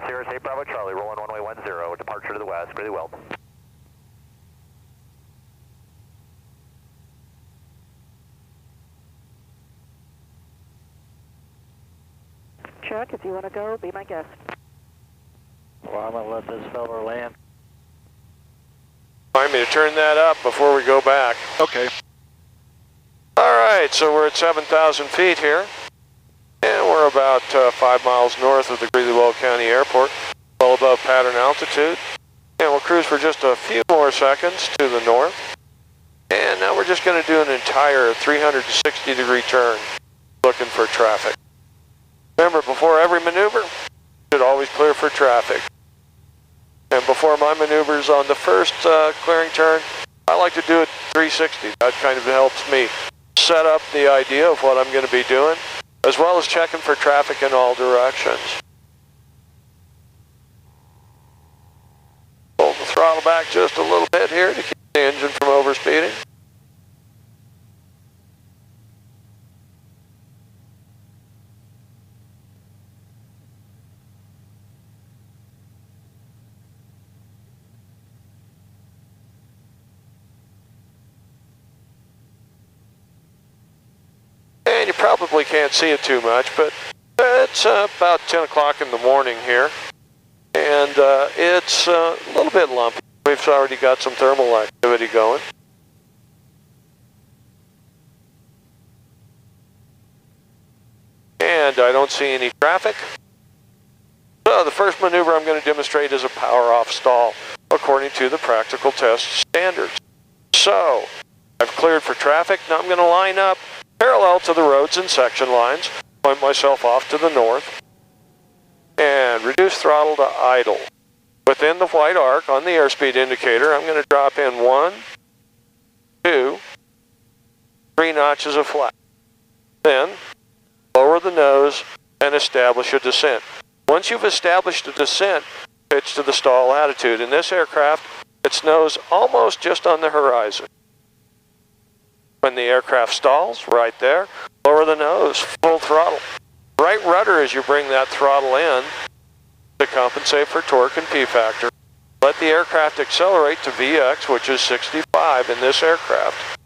Cirrus 8 Bravo Charlie, rolling runway 10, departure to the west, really well. Chuck, if you want to go, be my guest. Well, I'm going to let this fella land. Remind me to turn that up before we go back. Okay. All right, so we're at 7,000 feet here. And we're about 5 miles north of the Greeley-Well County Airport, well above pattern altitude. And we'll cruise for just a few more seconds to the north. And now we're just going to do an entire 360-degree turn, looking for traffic. Remember, before every maneuver, you should always clear for traffic. And before my maneuvers on the first clearing turn, I like to do it 360. That kind of helps me set up the idea of what I'm going to be doing, as well as checking for traffic in all directions. Pull the throttle back just a little bit here to keep the engine from overspeeding. And you probably can't see it too much, but it's about 10 o'clock in the morning here. And it's a little bit lumpy. We've already got some thermal activity going. And I don't see any traffic. So the first maneuver I'm going to demonstrate is a power off stall, according to the practical test standards. So I've cleared for traffic. Now I'm going to line up parallel to the roads and section lines, point myself off to the north, and reduce throttle to idle. Within the white arc on the airspeed indicator, I'm going to drop in 1, 2, 3 notches of flap. Then lower the nose and establish a descent. Once you've established a descent, pitch to the stall attitude. In this aircraft, its nose almost just on the horizon. When the aircraft stalls, right there, lower the nose, full throttle. Right rudder as you bring that throttle in to compensate for torque and P factor. Let the aircraft accelerate to VX, which is 65 in this aircraft,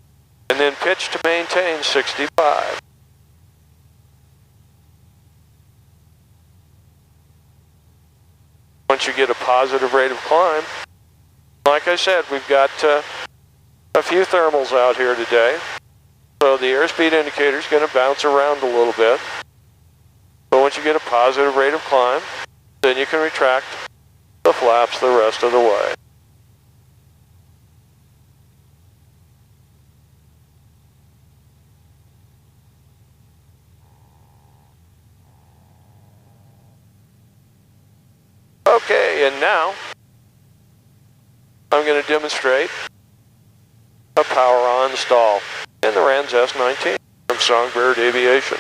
and then pitch to maintain 65. Once you get a positive rate of climb, like I said, we've got a few thermals out here today, so the airspeed indicator is going to bounce around a little bit. But once you get a positive rate of climb, then you can retract the flaps the rest of the way. Okay, and now I'm going to demonstrate a power-on stall in the RANS S-19 from Songbird Aviation.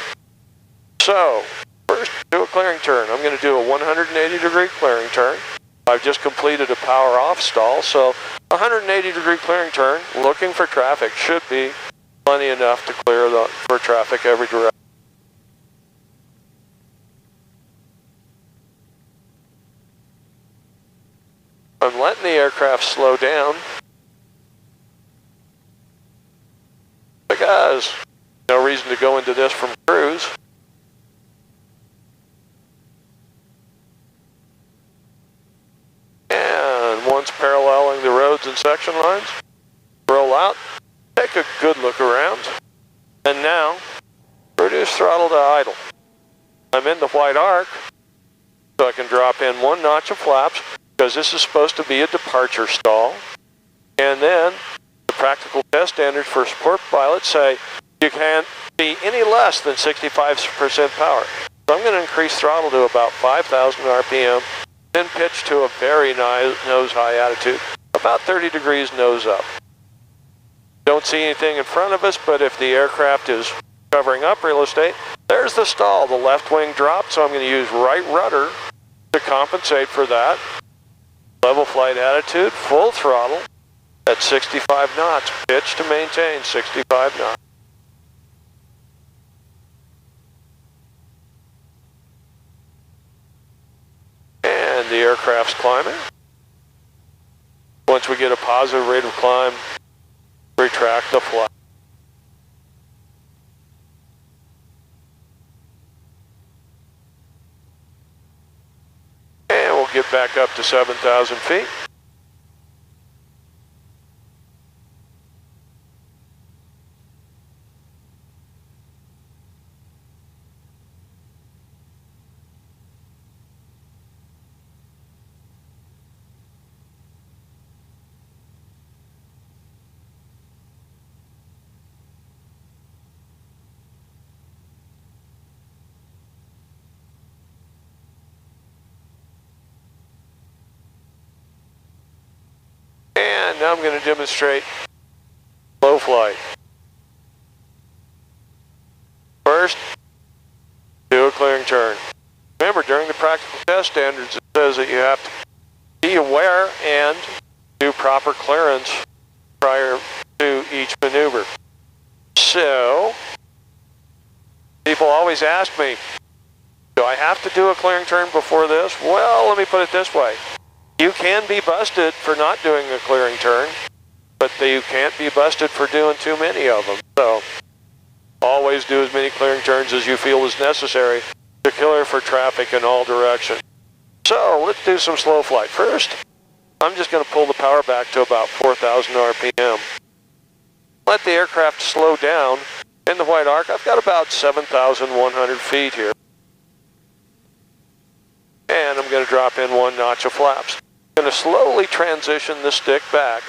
So, first, do a clearing turn. I'm going to do a 180-degree clearing turn. I've just completed a power-off stall, so 180-degree clearing turn, looking for traffic, should be plenty enough to clear for traffic every direction. I'm letting the aircraft slow down because no reason to go into this from cruise. And once paralleling the roads and section lines, roll out, take a good look around, and now reduce throttle to idle. I'm in the white arc, so I can drop in 1 notch of flaps, because this is supposed to be a departure stall. And then the practical test standards for support pilots say you can't be any less than 65% power. So I'm going to increase throttle to about 5,000 RPM, then pitch to a very nose high attitude, about 30 degrees nose up. Don't see anything in front of us, but if the aircraft is covering up real estate, there's the stall. The left wing dropped, so I'm going to use right rudder to compensate for that. Level flight attitude, full throttle at 65 knots. Pitch to maintain 65 knots. And And the aircraft's climbing. Once we get a positive rate of climb, retract the flap. And we'll get back up to 7,000 feet. And now I'm going to demonstrate low flight. First, do a clearing turn. Remember, during the practical test standards, it says that you have to be aware and do proper clearance prior to each maneuver. So, people always ask me, do I have to do a clearing turn before this? Well, let me put it this way. You can be busted for not doing a clearing turn, but you can't be busted for doing too many of them. So, always do as many clearing turns as you feel is necessary to clear for traffic in all directions. So, let's do some slow flight. First, I'm just going to pull the power back to about 4,000 RPM. Let the aircraft slow down. In the white arc, I've got about 7,100 feet here. And I'm going to drop in one notch of flaps. I'm going to slowly transition the stick back.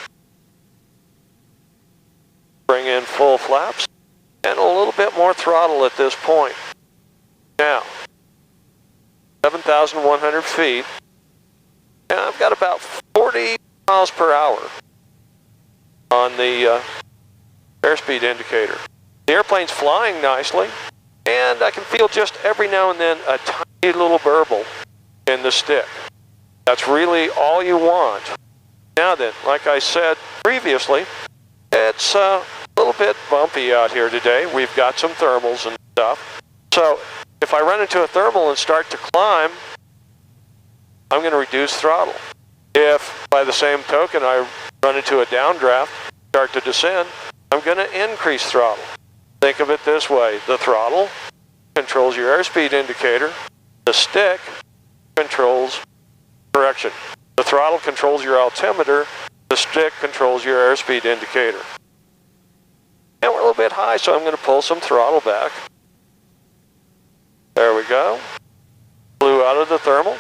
Bring in full flaps and a little bit more throttle at this point. Now, 7,100 feet, and I've got about 40 miles per hour on the airspeed indicator. The airplane's flying nicely, and I can feel just every now and then a tiny little burble in the stick. That's really all you want. Now then, like I said previously, it's a little bit bumpy out here today. We've got some thermals and stuff. So if I run into a thermal and start to climb, I'm going to reduce throttle. If by the same token I run into a downdraft, start to descend, I'm going to increase throttle. Think of it this way. The throttle controls your airspeed indicator. The stick controls correction. The throttle controls your altimeter. The stick controls your airspeed indicator. And we're a little bit high, so I'm going to pull some throttle back. There we go. Flew out of the thermal.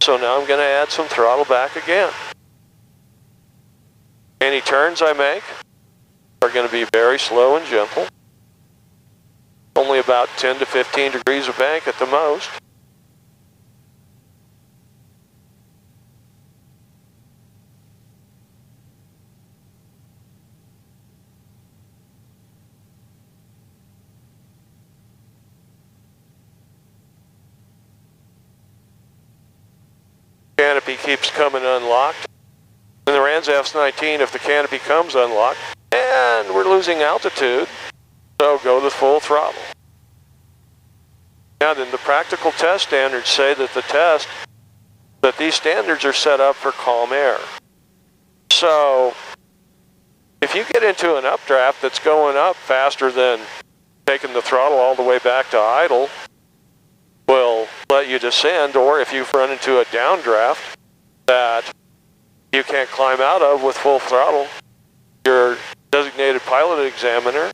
So now I'm going to add some throttle back again. Any turns I make are going to be very slow and gentle. Only about 10 to 15 degrees of bank at the most. Canopy keeps coming unlocked. In the Ranzaf's 19, if the canopy comes unlocked, and we're losing altitude, so go to full throttle. Now then, the practical test standards say that these standards are set up for calm air. So, if you get into an updraft that's going up faster than taking the throttle all the way back to idle, will let you descend, or if you've run into a downdraft that you can't climb out of with full throttle, your designated pilot examiner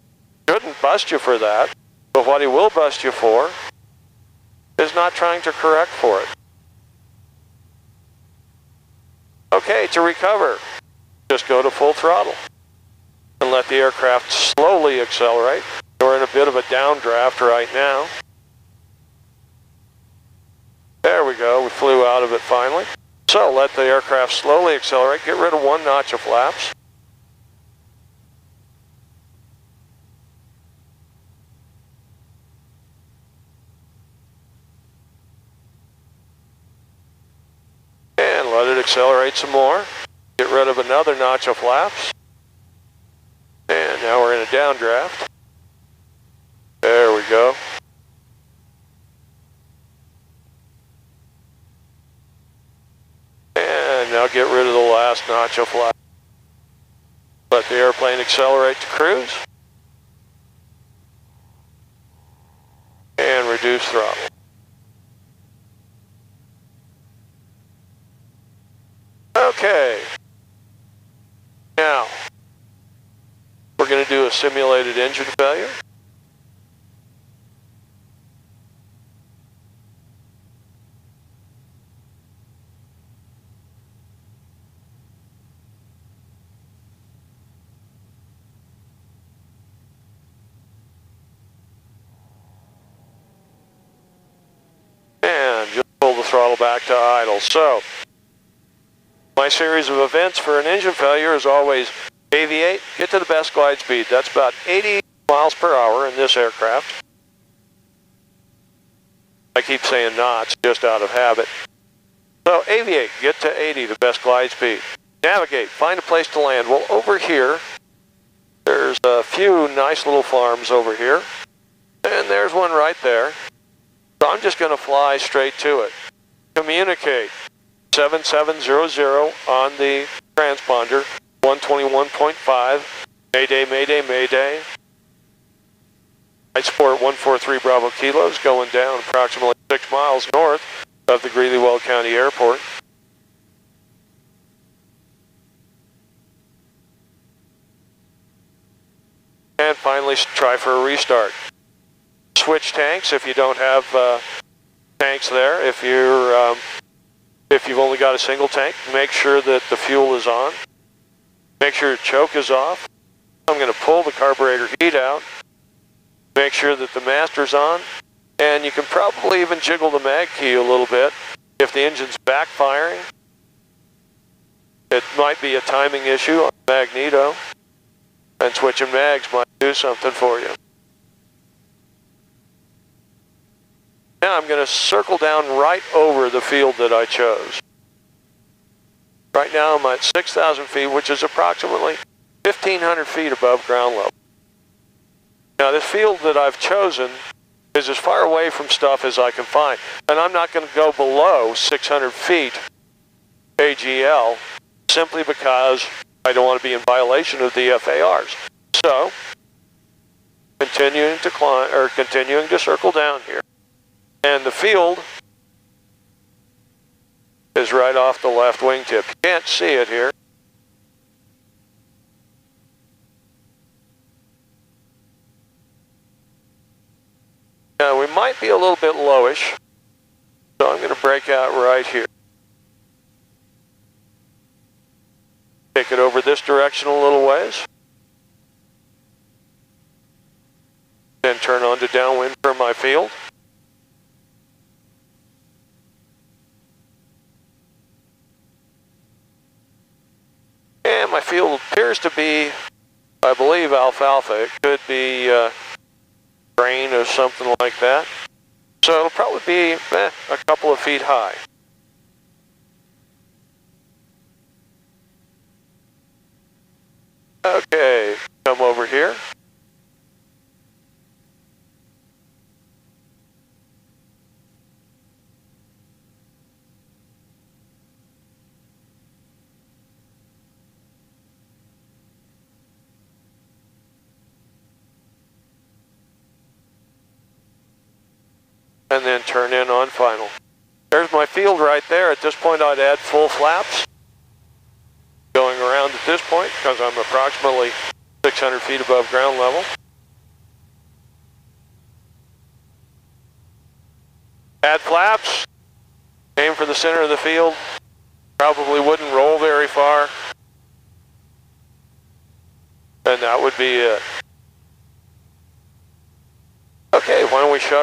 shouldn't bust you for that, but what he will bust you for is not trying to correct for it. Okay, to recover, just go to full throttle and let the aircraft slowly accelerate. We're in a bit of a downdraft right now. There we go, we flew out of it finally. So let the aircraft slowly accelerate, get rid of one notch of flaps. And let it accelerate some more. Get rid of another notch of flaps. And now we're in a downdraft. There we go. now get rid of the last notch of flap. Let the airplane accelerate to cruise. And reduce throttle. Okay. Now, we're going to do a simulated engine failure. And just pull the throttle back to idle. So, my series of events for an engine failure is always aviate, get to the best glide speed. That's about 80 miles per hour in this aircraft. I keep saying knots just out of habit. So aviate, get to 80, the best glide speed. Navigate, find a place to land. Well, over here, there's a few nice little farms over here. And there's one right there. So I'm just going to fly straight to it. Communicate. 7700 on the transponder, 121.5, Mayday, Mayday, Mayday. Flight support 143 Bravo Kilos, going down approximately 6 miles north of the Greeley-Weld County Airport. And finally, try for a restart. Switch tanks if you don't have tanks there. If you've only got a single tank, make sure that the fuel is on. Make sure your choke is off. I'm going to pull the carburetor heat out. Make sure that the master's on. And you can probably even jiggle the mag key a little bit if the engine's backfiring. It might be a timing issue on the magneto. And switching mags might do something for you. Now I'm going to circle down right over the field that I chose. Right now I'm at 6,000 feet, which is approximately 1,500 feet above ground level. Now this field that I've chosen is as far away from stuff as I can find. And I'm not going to go below 600 feet AGL simply because I don't want to be in violation of the FARs. So, continuing to climb, or continuing to circle down here. And the field is right off the left wingtip. You can't see it here. Now we might be a little bit lowish, so I'm going to break out right here. Take it over this direction a little ways. Then turn on to downwind for my field. And my field appears to be, I believe, alfalfa. It could be grain or something like that. So it'll probably be a couple of feet high. Okay, come over here. And then turn in on final. There's my field right there. At this point I'd add full flaps. Going around at this point because I'm approximately 600 feet above ground level. Add flaps. Aim for the center of the field. Probably wouldn't roll very far. And that would be it. Okay, why don't we shut